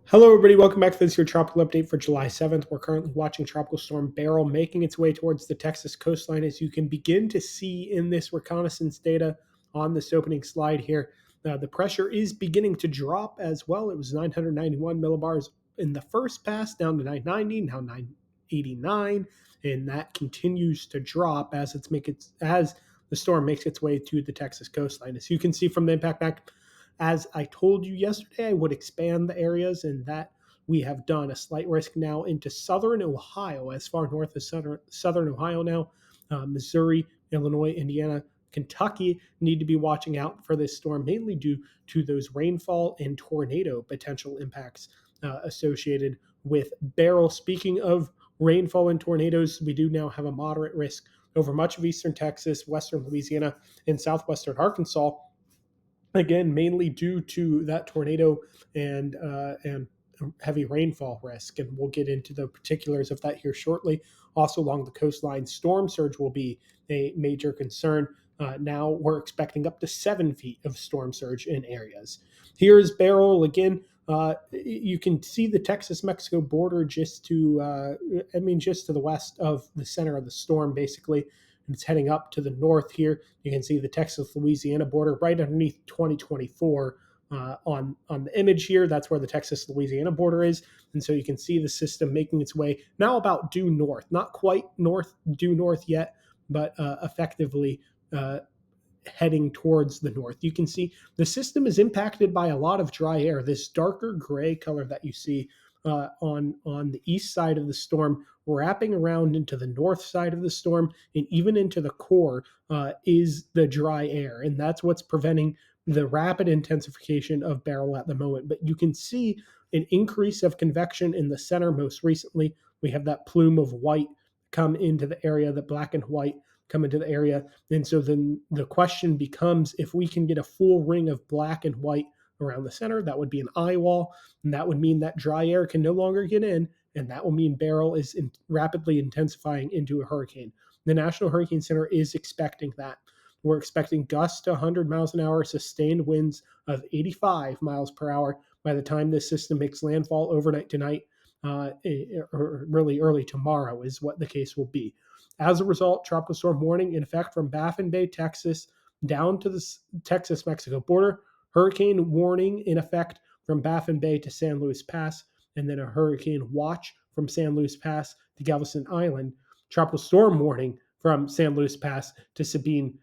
Hello, everybody. Welcome back to this your tropical update for July 7th. We're currently watching Tropical Storm Beryl making its way towards the Texas coastline. As you can begin to see in this reconnaissance data on this opening slide here, the pressure is beginning to drop as well. It was 991 millibars in the first pass, down to 990, now 989, and that continues to drop as the storm makes its way to the Texas coastline. As you can see from the impact map, as I told you yesterday, I would expand the areas, and that we have done. A slight risk now into southern Ohio, as far north as southern Ohio now. Missouri, Illinois, Indiana, Kentucky need to be watching out for this storm, mainly due to those rainfall and tornado potential impacts associated with Beryl. Speaking of rainfall and tornadoes, we do now have a moderate risk over much of eastern Texas, western Louisiana, and southwestern Arkansas, again mainly due to that tornado and heavy rainfall risk, and we'll get into the particulars of that here shortly. Also along the coastline, storm surge will be a major concern. Now we're expecting up to 7 feet of storm surge in areas. Here's Beryl again. You can see the Texas-Mexico border just just to the west of the center of the storm, basically. And it's heading up to the north here. You can see the Texas-Louisiana border right underneath 2024 on the image here. That's where the Texas-Louisiana border is. And so you can see the system making its way now about due north. Not quite due north yet, but effectively heading towards the north. You can see the system is impacted by a lot of dry air. This darker gray color that you see on the east side of the storm, wrapping around into the north side of the storm, and even into the core is the dry air, and that's what's preventing the rapid intensification of Beryl at the moment. But you can see an increase of convection in the center. Most recently, we have that plume of white come into the area, the black and white come into the area. And so then the question becomes, if we can get a full ring of black and white around the center, that would be an eye wall, and that would mean that dry air can no longer get in, and that will mean Beryl is rapidly intensifying into a hurricane. The National Hurricane Center is expecting that. We're expecting gusts to 100 miles an hour, sustained winds of 85 miles per hour by the time this system makes landfall overnight tonight, or really early tomorrow is what the case will be. As a result, tropical storm warning in effect from Baffin Bay, Texas, down to the Texas-Mexico border. Hurricane warning in effect from Baffin Bay to San Luis Pass, and then a hurricane watch from San Luis Pass to Galveston Island. Tropical storm warning from San Luis Pass to Sabine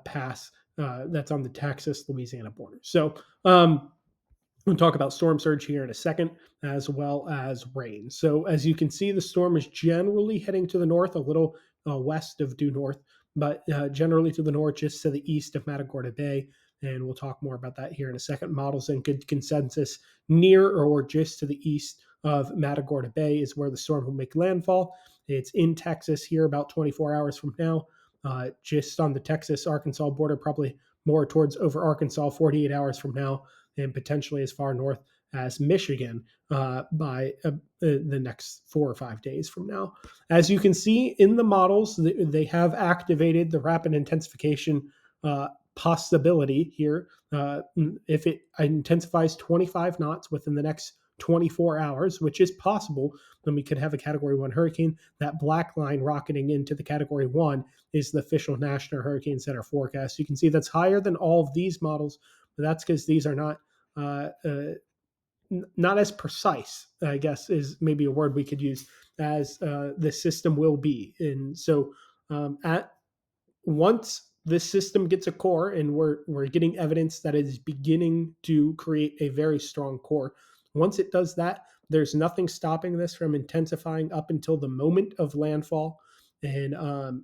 Pass. That's on the Texas-Louisiana border. So we'll talk about storm surge here in a second, as well as rain. So as you can see, the storm is generally heading to the north, a little west of due north, but generally to the north, just to the east of Matagorda Bay. And we'll talk more about that here in a second. Models and good consensus near or just to the east of Matagorda Bay is where the storm will make landfall. It's in Texas here about 24 hours from now, just on the Texas-Arkansas border, probably more towards over Arkansas 48 hours from now, and potentially as far north as Michigan by the next 4 or 5 days from now. As you can see in the models, they have activated the rapid intensification possibility here. If it intensifies 25 knots within the next 24 hours, which is possible, then we could have a Category 1 hurricane. That black line rocketing into the Category 1 is the official National Hurricane Center forecast. You can see that's higher than all of these models, but that's because these are not as precise, I guess is maybe a word we could use, as the system will be. And so at once this system gets a core, and we're getting evidence that it is beginning to create a very strong core. Once it does that, there's nothing stopping this from intensifying up until the moment of landfall. And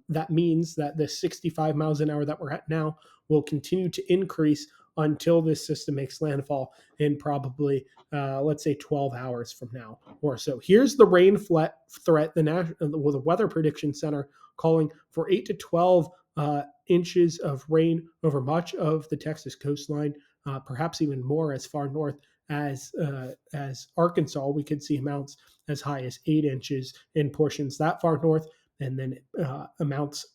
that means that the 65 miles an hour that we're at now will continue to increase until this system makes landfall in probably, let's say, 12 hours from now or so. Here's the rain threat. The Weather Prediction Center calling for 8 to 12 inches of rain over much of the Texas coastline, perhaps even more as far north as Arkansas. We could see amounts as high as 8 inches in portions that far north, and then amounts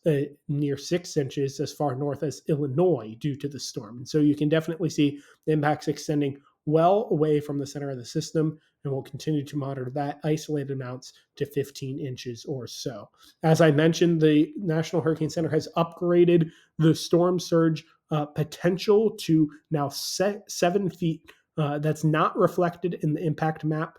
near 6 inches as far north as Illinois due to the storm. And so you can definitely see the impacts extending well away from the center of the system, and we'll continue to monitor that isolated amounts to 15 inches or so. As I mentioned, the National Hurricane Center has upgraded the storm surge potential to now 7 feet. That's not reflected in the impact map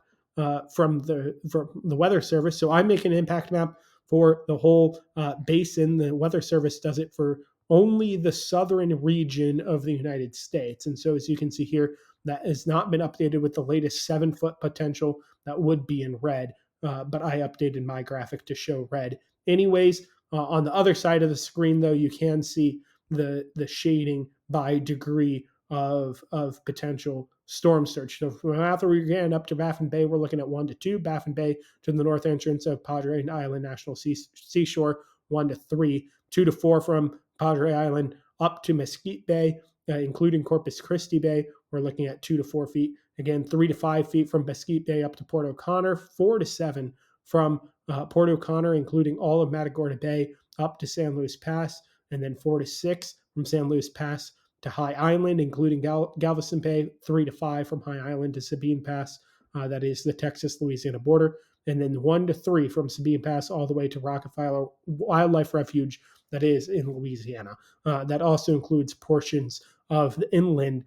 from the Weather Service. So I make an impact map for the whole basin. The Weather Service does it for only the southern region of the United States. And so, as you can see here, that has not been updated with the latest 7 foot potential that would be in red. But I updated my graphic to show red. Anyways, on the other side of the screen, though, you can see the shading by degree of potential storm surge. So from We're up to Baffin Bay, we're looking at 1 to 2. Baffin Bay to the north entrance of Padre Island National Seashore, 1 to 3. 2 to 4 from Padre Island up to Mesquite Bay, including Corpus Christi Bay. We're looking at 2 to 4 feet. Again, 3 to 5 feet from Mesquite Bay up to Port O'Connor. 4 to 7 from Port O'Connor, including all of Matagorda Bay, up to San Luis Pass. And then 4 to 6 from San Luis Pass to High Island, including Galveston Bay. 3 to 5 from High Island to Sabine Pass. That is the Texas-Louisiana border. And then 1 to 3 from Sabine Pass all the way to Rockefeller Wildlife Refuge, that is in Louisiana. That also includes portions of the inland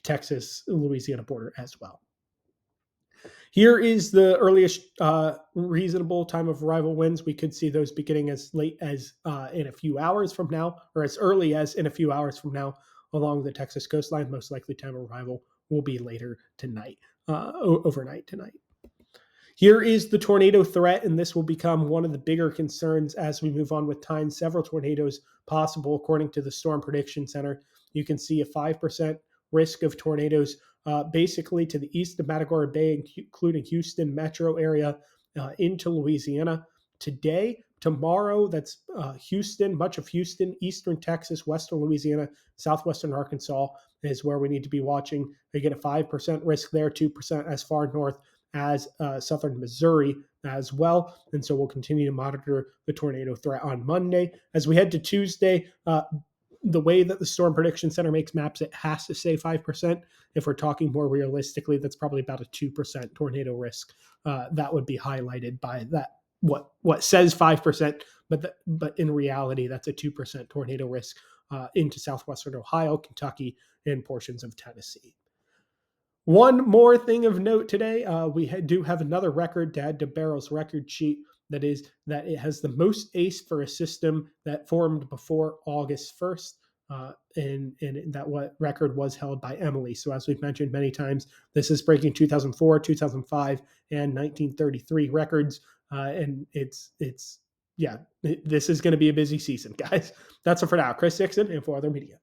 Texas-Louisiana border as well. Here is the earliest reasonable time of arrival winds. We could see those beginning as late as in a few hours from now, or as early as in a few hours from now along the Texas coastline. Most likely time of arrival will be later tonight, overnight tonight. Here is the tornado threat, and this will become one of the bigger concerns as we move on with time. Several tornadoes possible, according to the Storm Prediction Center. You can see a 5% risk of tornadoes basically to the east of Matagorda Bay, including Houston metro area into Louisiana. Today, tomorrow, that's Houston, much of Houston, eastern Texas, western Louisiana, southwestern Arkansas is where we need to be watching. They get a 5% risk there, 2% as far north as southern Missouri as well. And so we'll continue to monitor the tornado threat on Monday. As we head to Tuesday, the way that the Storm Prediction Center makes maps, it has to say 5%. If we're talking more realistically, that's probably about a 2% tornado risk. That would be highlighted by that what says 5%, but in reality, that's a 2% tornado risk into southwestern Ohio, Kentucky, and portions of Tennessee. One more thing of note today, we do have another record to add to Beryl's record sheet. That is that it has the most ACE for a system that formed before August 1st. And that record was held by Emily. So as we've mentioned many times, this is breaking 2004, 2005, and 1933 records. And this is going to be a busy season, guys. That's it for now. Chris Dixon, and for other media.